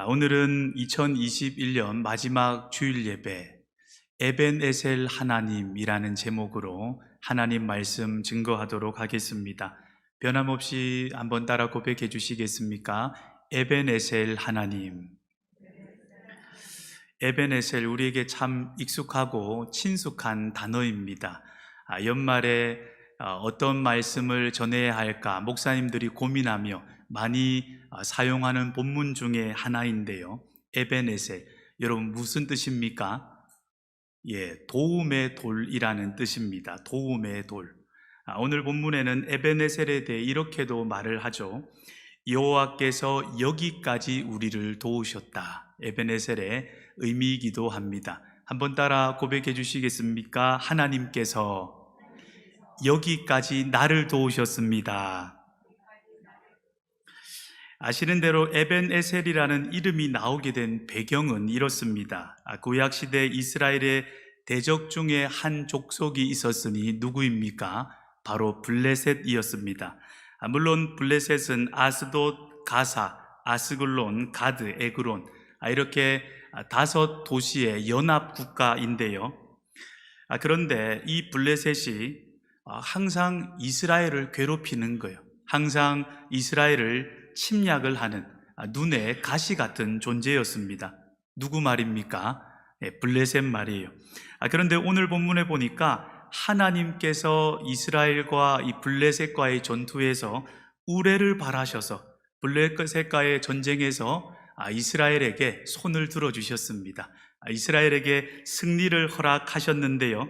오늘은 2021년 마지막 주일 예배 에벤에셀 하나님이라는 제목으로 하나님 말씀 증거하도록 하겠습니다. 변함없이 한번 따라 고백해 주시겠습니까? 에벤에셀 하나님. 에벤에셀, 우리에게 참 익숙하고 친숙한 단어입니다. 연말에 어떤 말씀을 전해야 할까 목사님들이 고민하며 많이 사용하는 본문 중에 하나인데요. 에벤에셀, 여러분 무슨 뜻입니까? 도움의 돌이라는 뜻입니다. 도움의 돌. 오늘 본문에는 에벤에셀에 대해 이렇게도 말을 하죠. 여호와께서 여기까지 우리를 도우셨다. 에벤에셀의 의미이기도 합니다. 한번 따라 고백해 주시겠습니까? 하나님께서 여기까지 나를 도우셨습니다. 아시는 대로 에벤에셀이라는 이름이 나오게 된 배경은 이렇습니다. 구약시대 이스라엘의 대적 중에 한 족속이 있었으니 누구입니까? 바로 블레셋이었습니다. 물론 블레셋은 아스돗, 가사, 아스글론, 가드, 에그론 이렇게 5 도시의 연합 국가인데요. 그런데 이 블레셋이 항상 이스라엘을 괴롭히는 거예요. 항상 이스라엘을 침략을 하는 눈에 가시 같은 존재였습니다. 누구 말입니까? 블레셋 말이에요. 그런데 오늘 본문에 보니까 하나님께서 이스라엘과 이 블레셋과의 전투에서 우레를 발하셔서 블레셋과의 전쟁에서 이스라엘에게 손을 들어주셨습니다. 이스라엘에게 승리를 허락하셨는데요.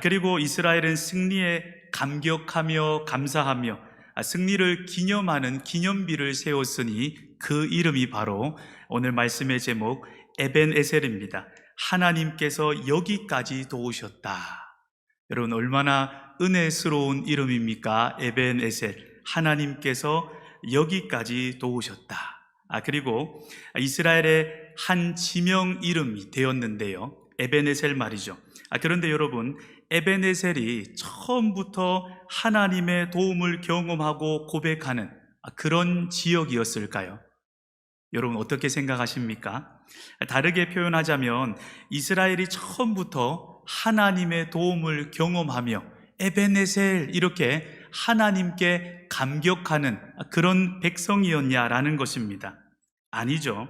그리고 이스라엘은 승리에 감격하며 감사하며 승리를 기념하는 기념비를 세웠으니 그 이름이 바로 오늘 말씀의 제목 에벤에셀입니다. 하나님께서 여기까지 도우셨다. 여러분 얼마나 은혜스러운 이름입니까? 에벤에셀, 하나님께서 여기까지 도우셨다. 그리고 이스라엘의 한 지명 이름이 되었는데요. 에벤에셀 말이죠. 그런데 여러분, 에벤에셀이 처음부터 하나님의 도움을 경험하고 고백하는 그런 지역이었을까요? 여러분 어떻게 생각하십니까? 다르게 표현하자면 이스라엘이 처음부터 하나님의 도움을 경험하며 에벤에셀 이렇게 하나님께 감격하는 그런 백성이었냐라는 것입니다. 아니죠.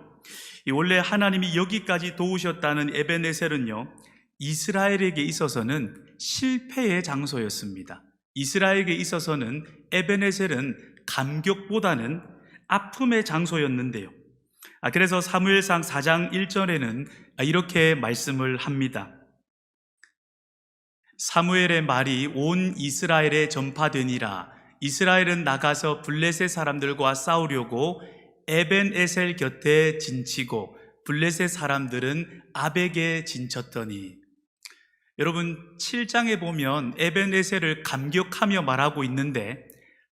원래 하나님이 여기까지 도우셨다는 에벤에셀은요, 이스라엘에게 있어서는 실패의 장소였습니다. 이스라엘에게 있어서는 에벤에셀은 감격보다는 아픔의 장소였는데요. 그래서 사무엘상 4장 1절에는 이렇게 말씀을 합니다. 사무엘의 말이 온 이스라엘에 전파되니라. 이스라엘은 나가서 블레셋 사람들과 싸우려고 에벤에셀 곁에 진치고 블레셋 사람들은 아벡에 진쳤더니. 여러분 7장에 보면 에벤에셀을 감격하며 말하고 있는데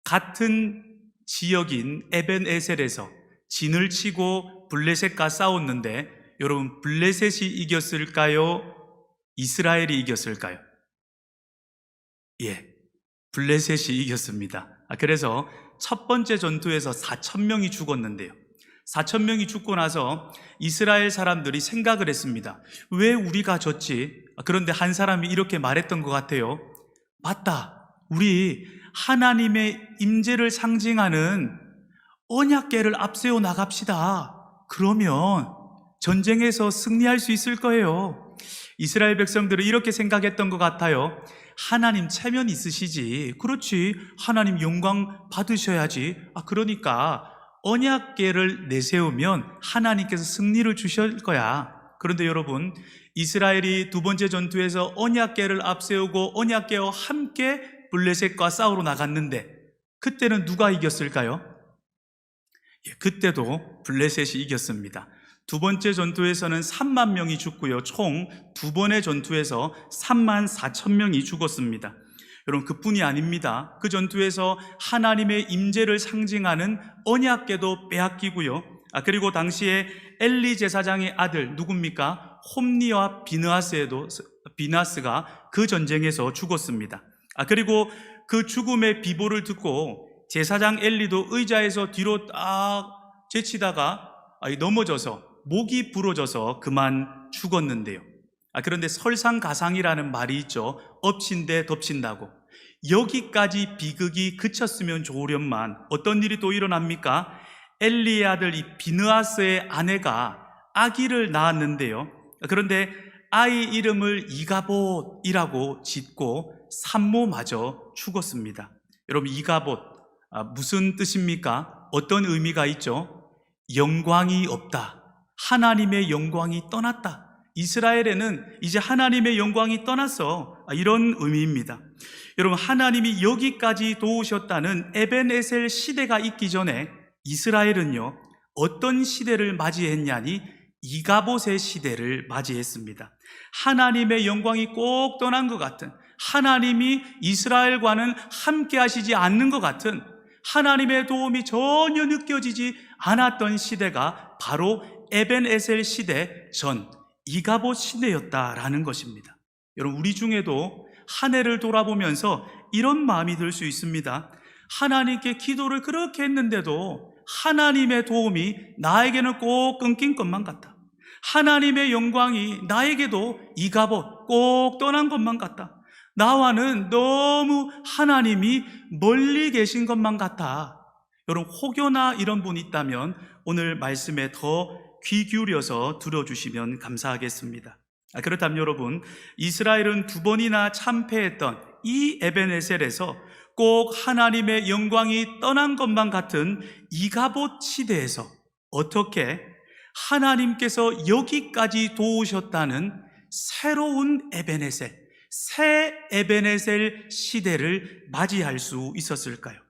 같은 지역인 에벤에셀에서 진을 치고 블레셋과 싸웠는데 여러분 블레셋이 이겼을까요? 이스라엘이 이겼을까요? 블레셋이 이겼습니다. 그래서 첫 번째 전투에서 4,000명이 죽었는데요. 4,000명이 죽고 나서 이스라엘 사람들이 생각을 했습니다. 왜 우리가 졌지? 그런데 한 사람이 이렇게 말했던 것 같아요. 맞다. 우리 하나님의 임재를 상징하는 언약궤를 앞세워 나갑시다. 그러면 전쟁에서 승리할 수 있을 거예요. 이스라엘 백성들은 이렇게 생각했던 것 같아요. 하나님 체면 있으시지. 그렇지. 하나님 영광 받으셔야지. 그러니까 언약궤를 내세우면 하나님께서 승리를 주실 거야. 그런데 여러분, 이스라엘이 두 번째 전투에서 언약궤를 앞세우고 언약궤와 함께 블레셋과 싸우러 나갔는데 그때는 누가 이겼을까요? 그때도 블레셋이 이겼습니다. 두 번째 전투에서는 3만 명이 죽고요. 총 2번의 전투에서 3만 4천 명이 죽었습니다. 여러분 그뿐이 아닙니다. 그 전투에서 하나님의 임재를 상징하는 언약궤도 빼앗기고요. 그리고 당시에 엘리 제사장의 아들 누굽니까? 홈니와 비나스가 그 전쟁에서 죽었습니다. 그리고 그 죽음의 비보를 듣고 제사장 엘리도 의자에서 뒤로 딱 제치다가 넘어져서 목이 부러져서 그만 죽었는데요. 그런데 설상가상이라는 말이 있죠. 엎친 데 덮친다고. 여기까지 비극이 그쳤으면 좋으련만 어떤 일이 또 일어납니까? 엘리의 아들 이 비느하스의 아내가 아기를 낳았는데요. 그런데 아이 이름을 이가봇이라고 짓고 산모마저 죽었습니다. 여러분, 이가봇 무슨 뜻입니까? 어떤 의미가 있죠? 영광이 없다. 하나님의 영광이 떠났다. 이스라엘에는 이제 하나님의 영광이 떠났어. 이런 의미입니다. 여러분, 하나님이 여기까지 도우셨다는 에벤에셀 시대가 있기 전에 이스라엘은요, 어떤 시대를 맞이했냐니 이가봇의 시대를 맞이했습니다. 하나님의 영광이 꼭 떠난 것 같은, 하나님이 이스라엘과는 함께 하시지 않는 것 같은, 하나님의 도움이 전혀 느껴지지 않았던 시대가 바로 에벤에셀 시대 전 이가봇 시대였다라는 것입니다. 여러분, 우리 중에도 한 해를 돌아보면서 이런 마음이 들 수 있습니다. 하나님께 기도를 그렇게 했는데도 하나님의 도움이 나에게는 꼭 끊긴 것만 같다. 하나님의 영광이 나에게도 이가봇 꼭 떠난 것만 같다. 나와는 너무 하나님이 멀리 계신 것만 같아. 여러분, 혹여나 이런 분이 있다면 오늘 말씀에 더 귀 기울여서 들어주시면 감사하겠습니다. 그렇다면 여러분, 이스라엘은 2번이나 참패했던 이 에벤에셀에서 꼭 하나님의 영광이 떠난 것만 같은 이가봇 시대에서 어떻게 하나님께서 여기까지 도우셨다는 새로운 에벤에셀, 새 에벤에셀 시대를 맞이할 수 있었을까요?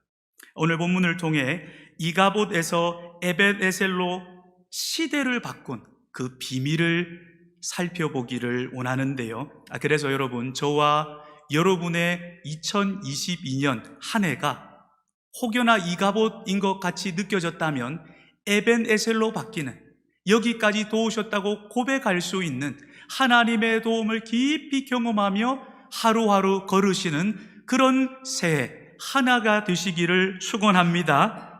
오늘 본문을 통해 이가봇에서 에벤에셀로 시대를 바꾼 그 비밀을 살펴보기를 원하는데요. 그래서 여러분, 저와 여러분의 2022년 한 해가 혹여나 이가봇인 것 같이 느껴졌다면 에벤에셀로 바뀌는, 여기까지 도우셨다고 고백할 수 있는 하나님의 도움을 깊이 경험하며 하루하루 걸으시는 그런 새해 하나가 되시기를 축원합니다.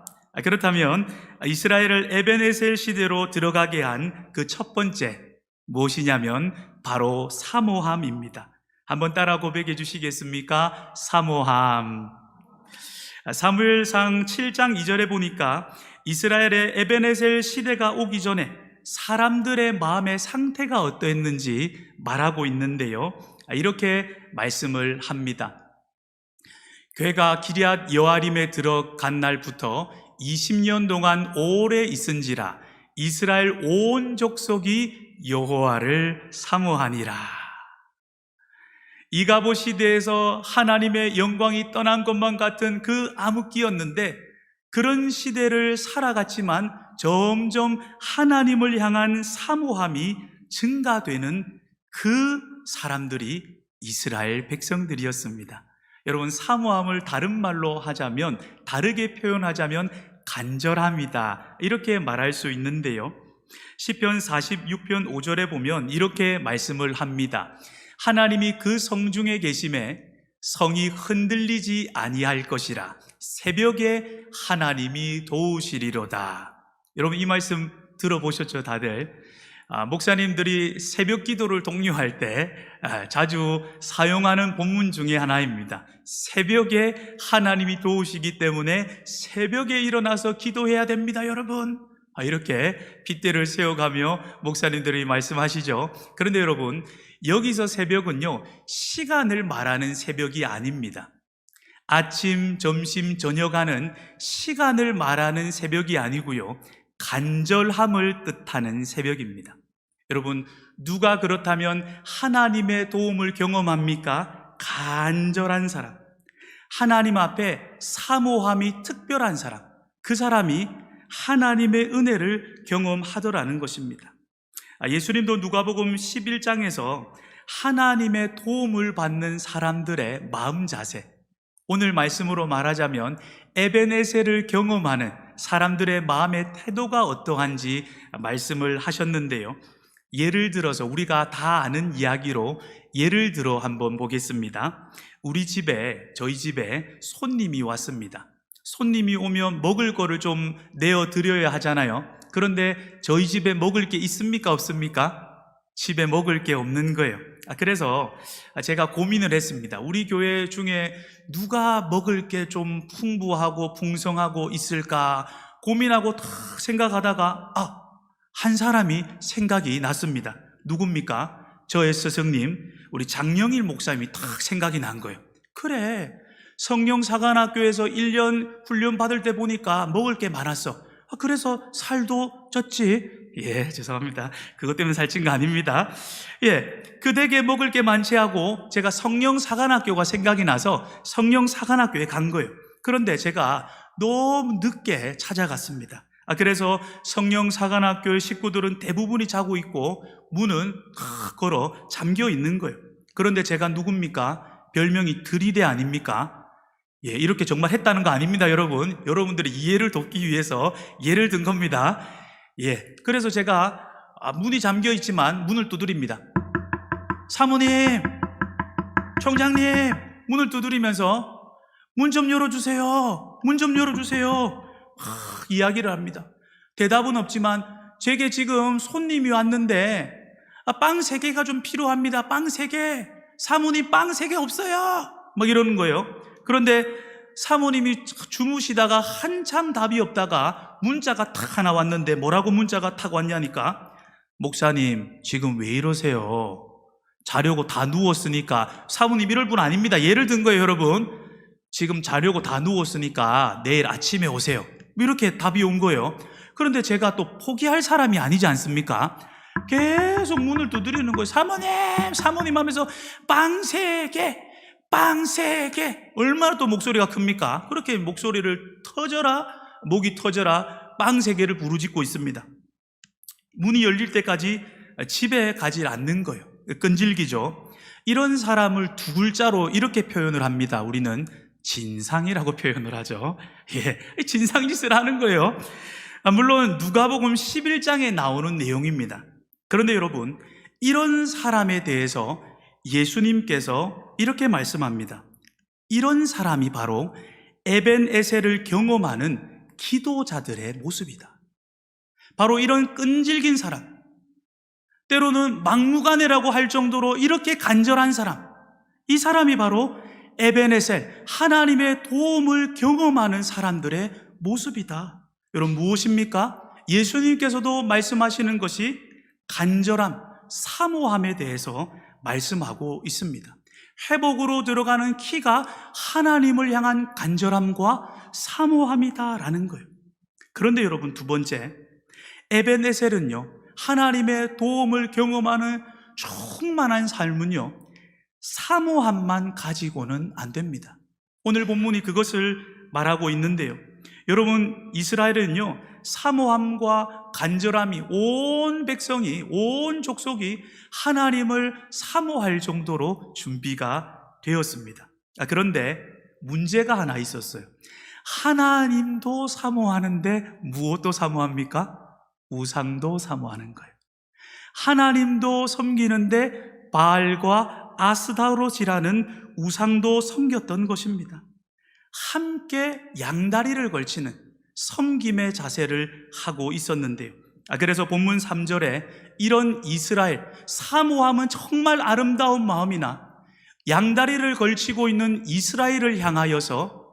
그렇다면 이스라엘을 에벤에셀 시대로 들어가게 한 그 첫 번째 무엇이냐면 바로 사모함입니다. 한번 따라 고백해 주시겠습니까? 사모함. 사무엘상 7장 2절에 보니까 이스라엘의 에벤에셀 시대가 오기 전에 사람들의 마음의 상태가 어떠했는지 말하고 있는데요. 이렇게 말씀을 합니다. 괴가 기럇 여아림에 들어간 날부터 20년 동안 오래 있은지라 이스라엘 온 족속이 여호와를 사모하니라. 이가봇 시대에서 하나님의 영광이 떠난 것만 같은 그 암흑기였는데, 그런 시대를 살아갔지만 점점 하나님을 향한 사모함이 증가되는 그 사람들이 이스라엘 백성들이었습니다. 여러분, 사모함을 다른 말로 하자면, 다르게 표현하자면 간절함이다, 이렇게 말할 수 있는데요. 시편 46편 5절에 보면 이렇게 말씀을 합니다. 하나님이 그 성중에 계심에 성이 흔들리지 아니할 것이라 새벽에 하나님이 도우시리로다. 여러분, 이 말씀 들어보셨죠, 다들? 목사님들이 새벽 기도를 독려할 때 자주 사용하는 본문 중에 하나입니다. 새벽에 하나님이 도우시기 때문에 새벽에 일어나서 기도해야 됩니다, 여러분. 이렇게 빗대를 세워가며 목사님들이 말씀하시죠. 그런데 여러분, 여기서 새벽은요, 시간을 말하는 새벽이 아닙니다. 아침, 점심, 저녁 하는 시간을 말하는 새벽이 아니고요, 간절함을 뜻하는 새벽입니다. 여러분, 누가 그렇다면 하나님의 도움을 경험합니까? 간절한 사람, 하나님 앞에 사모함이 특별한 사람, 그 사람이 하나님의 은혜를 경험하더라는 것입니다. 예수님도 누가복음 11장에서 하나님의 도움을 받는 사람들의 마음 자세, 오늘 말씀으로 말하자면 에벤에셀을 경험하는 사람들의 마음의 태도가 어떠한지 말씀을 하셨는데요. 예를 들어서 우리가 다 아는 이야기로 예를 들어 한번 보겠습니다. 저희 집에 손님이 왔습니다. 손님이 오면 먹을 거를 좀 내어드려야 하잖아요. 그런데 저희 집에 먹을 게 있습니까? 없습니까? 집에 먹을 게 없는 거예요. 그래서 제가 고민을 했습니다. 우리 교회 중에 누가 먹을 게 좀 풍부하고 풍성하고 있을까 고민하고 탁 생각하다가 한 사람이 생각이 났습니다. 누굽니까? 저의 스승님, 우리 장영일 목사님이 탁 생각이 난 거예요. 그래, 성령사관학교에서 1년 훈련 받을 때 보니까 먹을 게 많았어. 그래서 살도 쪘지. 예, 죄송합니다. 그것 때문에 살찐 거 아닙니다. 예, 그대게 먹을 게 많지 하고 제가 성령사관학교가 생각이 나서 성령사관학교에 간 거예요. 그런데 제가 너무 늦게 찾아갔습니다. 그래서 성령사관학교의 식구들은 대부분이 자고 있고 문은 걸어 잠겨 있는 거예요. 그런데 제가 누굽니까? 별명이 들이대 아닙니까? 예, 이렇게 정말 했다는 거 아닙니다, 여러분. 여러분들의 이해를 돕기 위해서 예를 든 겁니다. 예, 그래서 제가 문이 잠겨 있지만 문을 두드립니다. 사모님, 총장님, 문을 두드리면서 문 좀 열어주세요. 문 좀 열어주세요. 이야기를 합니다. 대답은 없지만 제게 지금 손님이 왔는데 빵 3개가 좀 필요합니다. 빵 3개. 사모님 빵 3개 없어요. 막 이러는 거예요. 그런데 사모님이 주무시다가 한참 답이 없다가 문자가 탁 하나 왔는데 뭐라고 문자가 탁 왔냐니까, 목사님 지금 왜 이러세요? 자려고 다 누웠으니까. 사모님 이럴 분 아닙니다. 예를 든 거예요, 여러분. 지금 자려고 다 누웠으니까 내일 아침에 오세요. 이렇게 답이 온 거예요. 그런데 제가 또 포기할 사람이 아니지 않습니까? 계속 문을 두드리는 거예요. 사모님, 사모님 하면서 빵 3개, 빵 3개. 얼마나 또 목소리가 큽니까? 그렇게 목소리를 터져라, 목이 터져라, 빵 3개를 부르짖고 있습니다. 문이 열릴 때까지 집에 가지 않는 거예요. 끈질기죠. 이런 사람을 2글자로 이렇게 표현을 합니다. 우리는 진상이라고 표현을 하죠. 예, 진상짓을 하는 거예요. 물론 누가복음 11장에 나오는 내용입니다. 그런데 여러분, 이런 사람에 대해서 예수님께서 이렇게 말씀합니다. 이런 사람이 바로 에벤에셀을 경험하는 기도자들의 모습이다. 바로 이런 끈질긴 사람, 때로는 막무가내라고 할 정도로 이렇게 간절한 사람, 이 사람이 바로 에벤에셀, 하나님의 도움을 경험하는 사람들의 모습이다. 여러분, 무엇입니까? 예수님께서도 말씀하시는 것이 간절함, 사모함에 대해서 말씀하고 있습니다. 회복으로 들어가는 키가 하나님을 향한 간절함과 사모함이다라는 거예요. 그런데 여러분, 2번째, 에벤에셀은요, 하나님의 도움을 경험하는 충만한 삶은요, 사모함만 가지고는 안 됩니다. 오늘 본문이 그것을 말하고 있는데요, 여러분, 이스라엘은요, 사모함과 간절함이, 온 백성이, 온 족속이 하나님을 사모할 정도로 준비가 되었습니다. 그런데 문제가 하나 있었어요. 하나님도 사모하는데 무엇도 사모합니까? 우상도 사모하는 거예요. 하나님도 섬기는데 바알과 아스타로시라는 우상도 섬겼던 것입니다. 함께 양다리를 걸치는 섬김의 자세를 하고 있었는데요. 그래서 본문 3절에 이런 이스라엘, 사모함은 정말 아름다운 마음이나 양다리를 걸치고 있는 이스라엘을 향하여서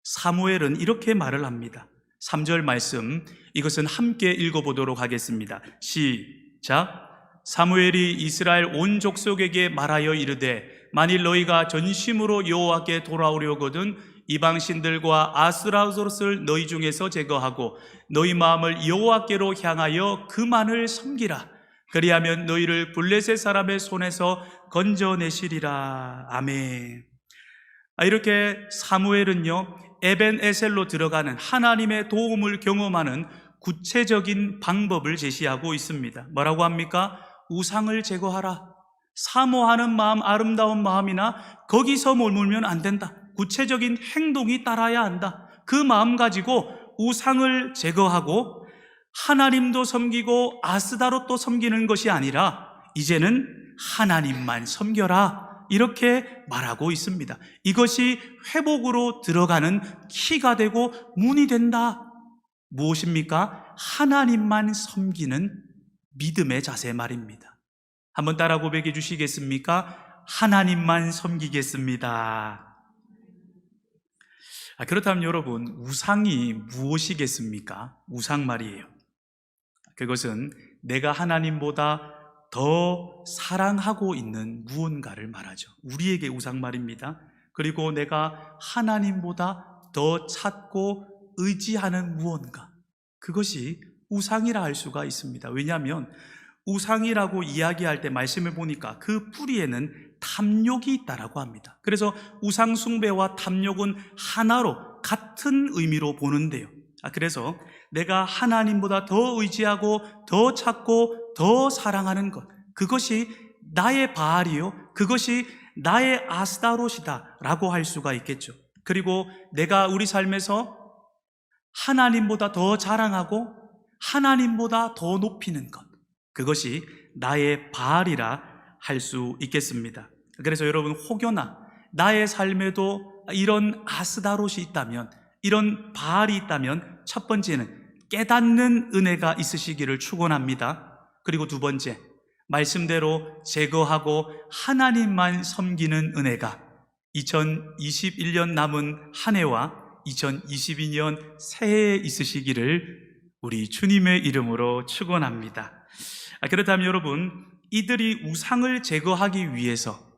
사무엘은 이렇게 말을 합니다. 3절 말씀, 이것은 함께 읽어보도록 하겠습니다. 시작. 사무엘이 이스라엘 온 족속에게 말하여 이르되 만일 너희가 전심으로 여호와께 돌아오려거든 이방신들과 아스라롯을 너희 중에서 제거하고 너희 마음을 여호와께로 향하여 그만을 섬기라. 그리하면 너희를 블레셋 사람의 손에서 건져내시리라. 아멘. 이렇게 사무엘은요, 에벤에셀로 들어가는 하나님의 도움을 경험하는 구체적인 방법을 제시하고 있습니다. 뭐라고 합니까? 우상을 제거하라. 사모하는 마음, 아름다운 마음이나 거기서 머물면 안 된다. 구체적인 행동이 따라야 한다. 그 마음 가지고 우상을 제거하고 하나님도 섬기고 아스다롯도 섬기는 것이 아니라 이제는 하나님만 섬겨라. 이렇게 말하고 있습니다. 이것이 회복으로 들어가는 키가 되고 문이 된다. 무엇입니까? 하나님만 섬기는 믿음의 자세 말입니다. 한번 따라 고백해 주시겠습니까? 하나님만 섬기겠습니다. 그렇다면 여러분, 우상이 무엇이겠습니까? 우상 말이에요. 그것은 내가 하나님보다 더 사랑하고 있는 무언가를 말하죠. 우리에게 우상 말입니다. 그리고 내가 하나님보다 더 찾고 의지하는 무언가, 그것이 우상이라 할 수가 있습니다. 왜냐하면 우상이라고 이야기할 때 말씀을 보니까 그 뿌리에는 탐욕이 있다라고 합니다. 그래서 우상 숭배와 탐욕은 하나로 같은 의미로 보는데요. 그래서 내가 하나님보다 더 의지하고 더 찾고 더 사랑하는 것, 그것이 나의 바알이요, 그것이 나의 아스타롯이다 라고 할 수가 있겠죠. 그리고 내가 우리 삶에서 하나님보다 더 자랑하고 하나님보다 더 높이는 것, 그것이 나의 바알이라 할 수 있겠습니다. 그래서 여러분, 혹여나 나의 삶에도 이런 아스다롯이 있다면, 이런 바알이 있다면, 첫 번째는 깨닫는 은혜가 있으시기를 축원합니다. 그리고 두 번째, 말씀대로 제거하고 하나님만 섬기는 은혜가 2021년 남은 한 해와 2022년 새해에 있으시기를 우리 주님의 이름으로 축원합니다. 그렇다면 여러분, 이들이 우상을 제거하기 위해서,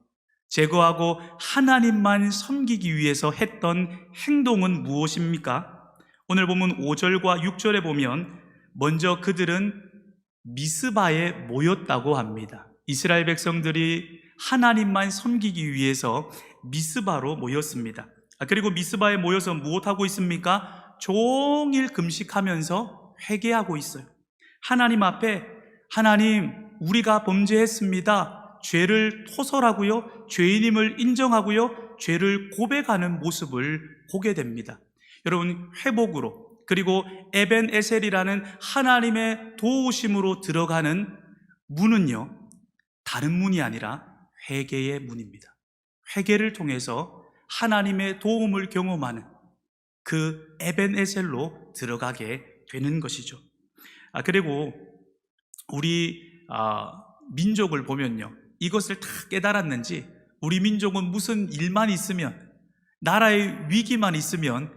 제거하고 하나님만 섬기기 위해서 했던 행동은 무엇입니까? 오늘 보면 5절과 6절에 보면 먼저 그들은 미스바에 모였다고 합니다. 이스라엘 백성들이 하나님만 섬기기 위해서 미스바로 모였습니다. 그리고 미스바에 모여서 무엇하고 있습니까? 종일 금식하면서 회개하고 있어요. 하나님 앞에, 하나님, 우리가 범죄했습니다. 죄를 토설하고요, 죄인임을 인정하고요, 죄를 고백하는 모습을 보게 됩니다. 여러분, 회복으로, 그리고 에벤에셀이라는 하나님의 도우심으로 들어가는 문은요, 다른 문이 아니라 회개의 문입니다. 회개를 통해서 하나님의 도움을 경험하는 그 에벤에셀로 들어가게 되는 것이죠. 그리고 우리 민족을 보면요, 이것을 다 깨달았는지 우리 민족은 무슨 일만 있으면, 나라의 위기만 있으면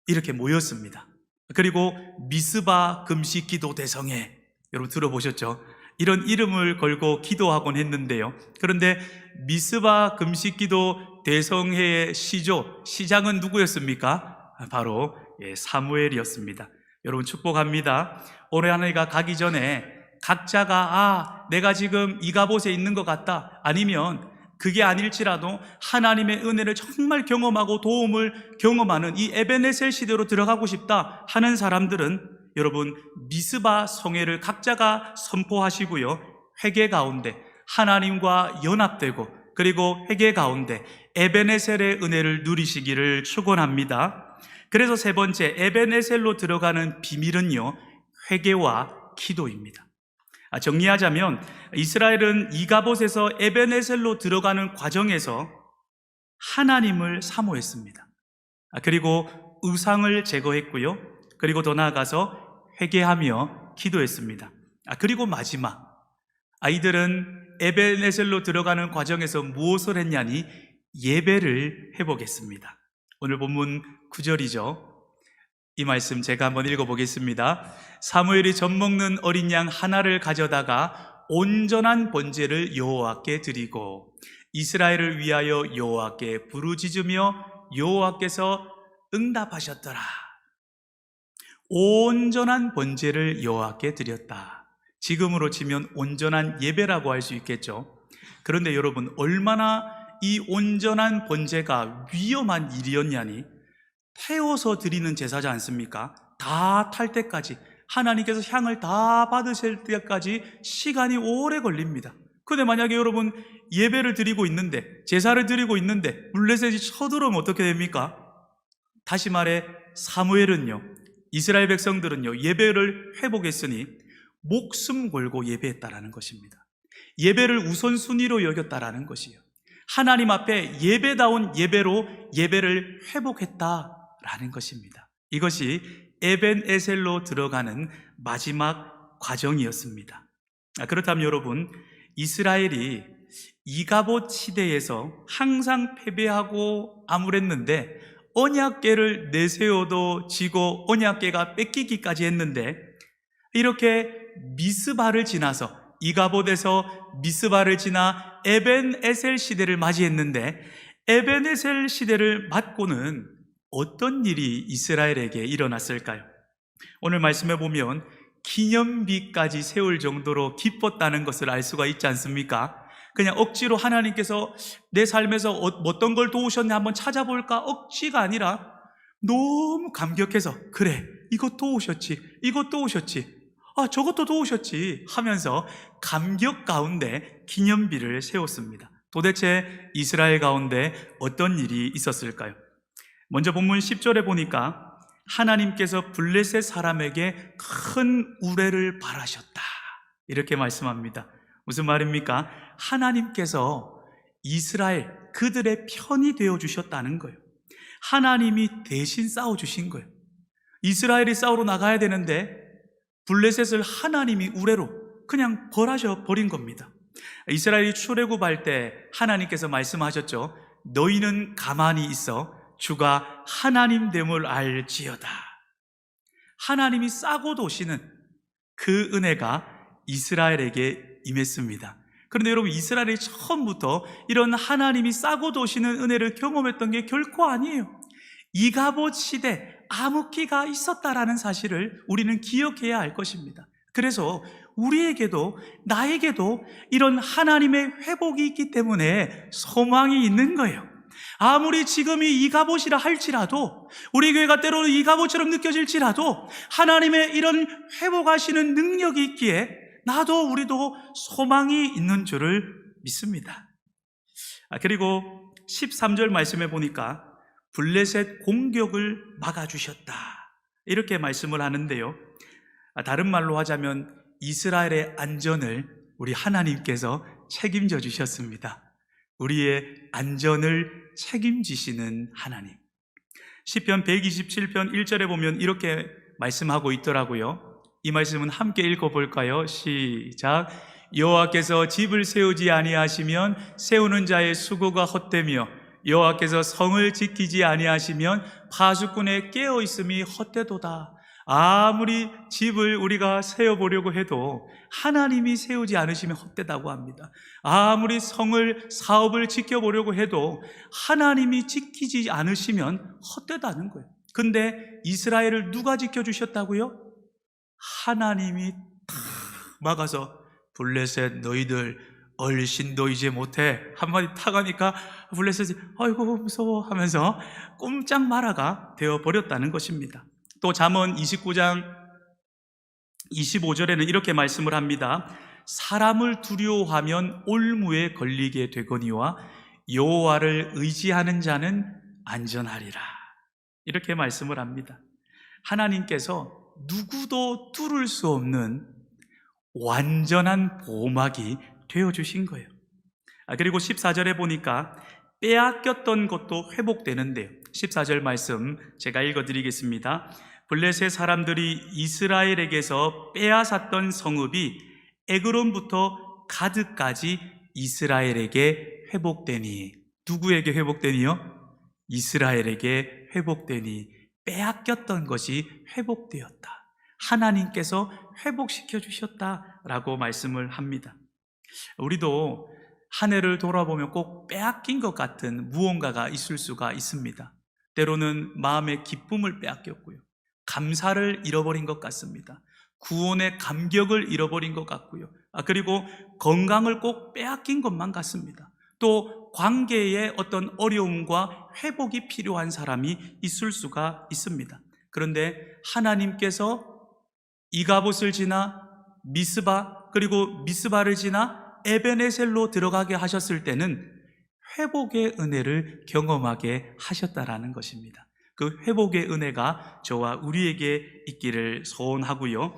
이렇게 모였습니다. 그리고 미스바 금식기도 대성회, 여러분 들어보셨죠? 이런 이름을 걸고 기도하곤 했는데요. 그런데 미스바 금식기도 대성회의 시장은 누구였습니까? 바로 사무엘이었습니다. 여러분 축복합니다. 올해 한 해가 가기 전에 각자가 내가 지금 이가봇에 있는 것 같다, 아니면 그게 아닐지라도 하나님의 은혜를 정말 경험하고 도움을 경험하는 이 에베네셀 시대로 들어가고 싶다 하는 사람들은 여러분, 미스바 성회를 각자가 선포하시고요, 회개 가운데 하나님과 연합되고, 그리고 회개 가운데 에베네셀의 은혜를 누리시기를 축원합니다. 그래서 세 번째, 에베네셀로 들어가는 비밀은요, 회개와 기도입니다. 정리하자면 이스라엘은 이가봇에서 에베네셀로 들어가는 과정에서 하나님을 사모했습니다. 그리고 우상을 제거했고요, 그리고 더 나아가서 회개하며 기도했습니다. 그리고 마지막, 아이들은 에베네셀로 들어가는 과정에서 무엇을 했냐니 예배를 해보겠습니다. 오늘 본문 9절이죠. 이 말씀 제가 한번 읽어보겠습니다. 사무엘이 젖먹는 어린 양 하나를 가져다가 온전한 번제를 여호와께 드리고 이스라엘을 위하여 여호와께 부르짖으며 여호와께서 응답하셨더라. 온전한 번제를 여호와께 드렸다. 지금으로 치면 온전한 예배라고 할 수 있겠죠. 그런데 여러분, 얼마나 이 온전한 번제가 위험한 일이었냐니, 태워서 드리는 제사지 않습니까? 다 탈 때까지, 하나님께서 향을 다 받으실 때까지 시간이 오래 걸립니다. 근데 만약에 여러분 예배를 드리고 있는데, 제사를 드리고 있는데 블레셋이 쳐들어오면 어떻게 됩니까? 다시 말해, 사무엘은요, 이스라엘 백성들은요, 예배를 회복했으니 목숨 걸고 예배했다라는 것입니다. 예배를 우선순위로 여겼다라는 것이에요. 하나님 앞에 예배다운 예배로 예배를 회복했다라는 것입니다. 이것이 에벤에셀로 들어가는 마지막 과정이었습니다. 그렇다면 여러분, 이스라엘이 이가봇 시대에서 항상 패배하고 암울했는데 언약궤를 내세워도 지고 언약궤가 뺏기기까지 했는데, 이렇게 미스바를 지나서 이가봇에서 미스바를 지나 에벤에셀 시대를 맞이했는데, 에벤에셀 시대를 맞고는 어떤 일이 이스라엘에게 일어났을까요? 오늘 말씀해 보면 기념비까지 세울 정도로 기뻤다는 것을 알 수가 있지 않습니까? 그냥 억지로 하나님께서 내 삶에서 어떤 걸 도우셨냐 한번 찾아볼까? 억지가 아니라 너무 감격해서, 그래, 이것도 오셨지, 이것도 오셨지, 저것도 도우셨지 하면서 감격 가운데 기념비를 세웠습니다. 도대체 이스라엘 가운데 어떤 일이 있었을까요? 먼저 본문 10절에 보니까 하나님께서 블레셋 사람에게 큰 우레를 바라셨다, 이렇게 말씀합니다. 무슨 말입니까? 하나님께서 이스라엘, 그들의 편이 되어주셨다는 거예요. 하나님이 대신 싸워주신 거예요. 이스라엘이 싸우러 나가야 되는데 블레셋을 하나님이 우레로 그냥 벌하셔 버린 겁니다. 이스라엘이 출애굽할 때 하나님께서 말씀하셨죠. 너희는 가만히 있어 주가 하나님됨을 알지어다. 하나님이 싸고 도시는 그 은혜가 이스라엘에게 임했습니다. 그런데 여러분, 이스라엘이 처음부터 이런 하나님이 싸고 도시는 은혜를 경험했던 게 결코 아니에요. 이가봇 시대 암흑기가 있었다라는 사실을 우리는 기억해야 할 것입니다. 그래서 우리에게도, 나에게도 이런 하나님의 회복이 있기 때문에 소망이 있는 거예요. 아무리 지금이 이가봇이라 할지라도, 우리 교회가 때로는 이가봇처럼 느껴질지라도 하나님의 이런 회복하시는 능력이 있기에 나도 우리도 소망이 있는 줄을 믿습니다. 그리고 13절 말씀해 보니까 블레셋 공격을 막아주셨다, 이렇게 말씀을 하는데요. 다른 말로 하자면 이스라엘의 안전을 우리 하나님께서 책임져 주셨습니다. 우리의 안전을 책임지시는 하나님. 시편 127편 1절에 보면 이렇게 말씀하고 있더라고요. 이 말씀은 함께 읽어볼까요? 시작. 여호와께서 집을 세우지 아니하시면 세우는 자의 수고가 헛되며 여호와께서 성을 지키지 아니하시면 파수꾼의 깨어있음이 헛되도다. 아무리 집을 우리가 세워보려고 해도 하나님이 세우지 않으시면 헛되다고 합니다. 아무리 사업을 지켜보려고 해도 하나님이 지키지 않으시면 헛되다는 거예요. 근데 이스라엘을 누가 지켜주셨다고요? 하나님이 탁 막아서 블레셋 너희들 얼씬도 이제 못해 한마디 탁 하니까 블레셋이 아이고 무서워 하면서 꼼짝 말아가 되어버렸다는 것입니다. 또 잠언 29장 25절에는 이렇게 말씀을 합니다. 사람을 두려워하면 올무에 걸리게 되거니와 여호와를 의지하는 자는 안전하리라, 이렇게 말씀을 합니다. 하나님께서 누구도 뚫을 수 없는 완전한 보호막이 되어주신 거예요. 그리고 14절에 보니까 빼앗겼던 것도 회복되는데요. 14절 말씀 제가 읽어드리겠습니다. 블레셋 사람들이 이스라엘에게서 빼앗았던 성읍이 에그론부터 가드까지 이스라엘에게 회복되니, 누구에게 회복되니요? 이스라엘에게 회복되니, 빼앗겼던 것이 회복되었다, 하나님께서 회복시켜 주셨다라고 말씀을 합니다. 우리도 한 해를 돌아보면 꼭 빼앗긴 것 같은 무언가가 있을 수가 있습니다. 때로는 마음의 기쁨을 빼앗겼고요, 감사를 잃어버린 것 같습니다. 구원의 감격을 잃어버린 것 같고요, 그리고 건강을 꼭 빼앗긴 것만 같습니다. 또 관계에 어떤 어려움과 회복이 필요한 사람이 있을 수가 있습니다. 그런데 하나님께서 이가봇을 지나 미스바, 그리고 미스바를 지나 에벤에셀로 들어가게 하셨을 때는 회복의 은혜를 경험하게 하셨다라는 것입니다. 그 회복의 은혜가 저와 우리에게 있기를 소원하고요.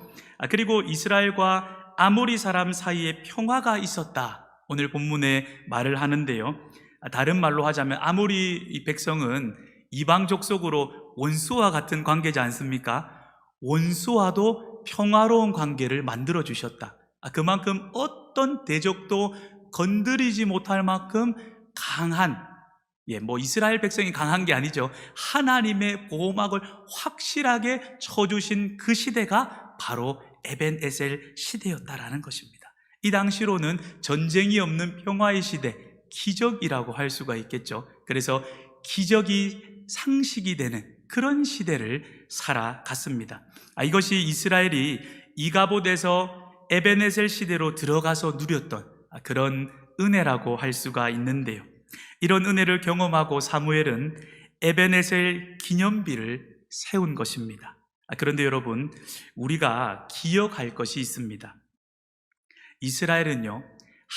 그리고 이스라엘과 아모리 사람 사이에 평화가 있었다, 오늘 본문에 말을 하는데요. 다른 말로 하자면 아모리 백성은 이방 족속으로 원수와 같은 관계지 않습니까? 원수와도 평화로운 관계를 만들어 주셨다. 그만큼 어떤 대적도 건드리지 못할 만큼 강한, 이스라엘 백성이 강한 게 아니죠. 하나님의 보호막을 확실하게 쳐주신 그 시대가 바로 에벤에셀 시대였다라는 것입니다. 이 당시로는 전쟁이 없는 평화의 시대, 기적이라고 할 수가 있겠죠. 그래서 기적이 상식이 되는 그런 시대를 살아갔습니다. 이것이 이스라엘이 이가봇에서 에벤에셀 시대로 들어가서 누렸던 그런 은혜라고 할 수가 있는데요. 이런 은혜를 경험하고 사무엘은 에벤에셀 기념비를 세운 것입니다. 그런데 여러분, 우리가 기억할 것이 있습니다. 이스라엘은요,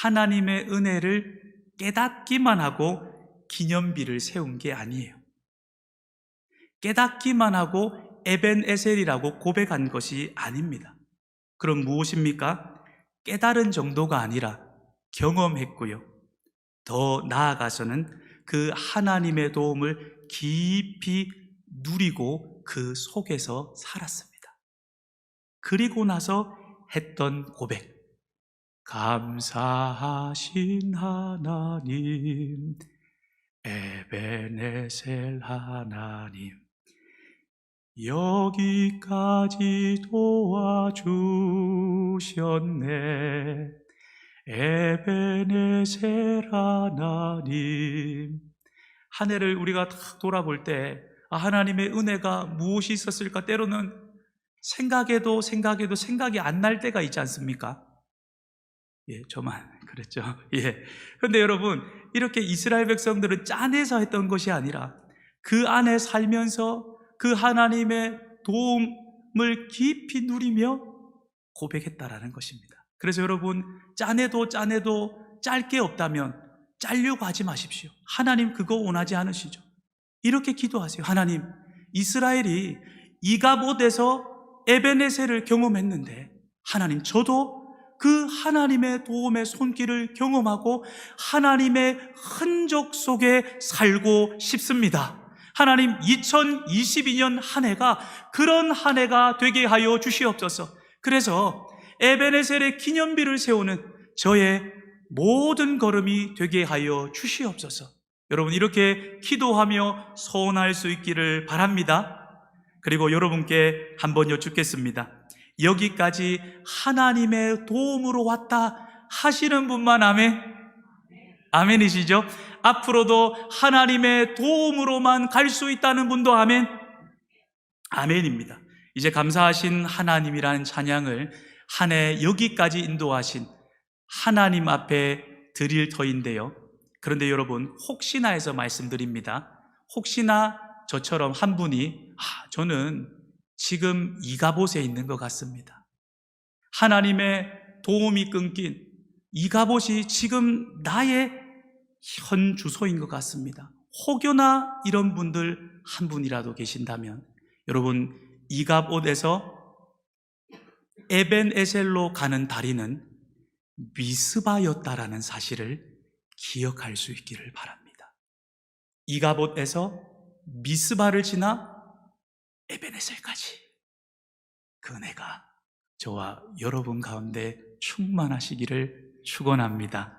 하나님의 은혜를 깨닫기만 하고 기념비를 세운 게 아니에요. 깨닫기만 하고 에벤에셀이라고 고백한 것이 아닙니다. 그럼 무엇입니까? 깨달은 정도가 아니라 경험했고요. 더 나아가서는 그 하나님의 도움을 깊이 누리고 그 속에서 살았습니다. 그리고 나서 했던 고백. 감사하신 하나님, 에벤에셀 하나님, 여기까지 도와주셨네. 에벤에셀 하나님. 한 해를 우리가 딱 돌아볼 때 하나님의 은혜가 무엇이 있었을까? 때로는 생각해도 생각이 안 날 때가 있지 않습니까? 저만 그랬죠. 그런데 여러분, 이렇게 이스라엘 백성들은 짠해서 했던 것이 아니라 그 안에 살면서 그 하나님의 도움을 깊이 누리며 고백했다라는 것입니다. 그래서 여러분, 짠해도 짧게 없다면 짤려고 하지 마십시오. 하나님 그거 원하지 않으시죠. 이렇게 기도하세요. 하나님, 이스라엘이 이가봇에서 에벤에셀을 경험했는데 하나님, 저도 그 하나님의 도움의 손길을 경험하고 하나님의 흔적 속에 살고 싶습니다. 하나님, 2022년 한 해가 그런 한 해가 되게 하여 주시옵소서. 그래서 에벤에셀의 기념비를 세우는 저의 모든 걸음이 되게 하여 주시옵소서. 여러분, 이렇게 기도하며 소원할 수 있기를 바랍니다. 그리고 여러분께 한번 여쭙겠습니다. 여기까지 하나님의 도움으로 왔다 하시는 분만 아멘? 아멘이시죠? 앞으로도 하나님의 도움으로만 갈 수 있다는 분도 아멘? 아멘입니다. 이제 감사하신 하나님이라는 찬양을 한 해 여기까지 인도하신 하나님 앞에 드릴 터인데요. 그런데 여러분, 혹시나 해서 말씀드립니다. 혹시나 저처럼 한 분이 저는 지금 이가봇에 있는 것 같습니다. 하나님의 도움이 끊긴 이가봇이 지금 나의 현 주소인 것 같습니다. 혹여나 이런 분들 한 분이라도 계신다면 여러분, 이가봇에서 에벤에셀로 가는 다리는 미스바였다라는 사실을 기억할 수 있기를 바랍니다. 이가봇에서 미스바를 지나 에벤에셀까지 그 은혜가 저와 여러분 가운데 충만하시기를 축원합니다.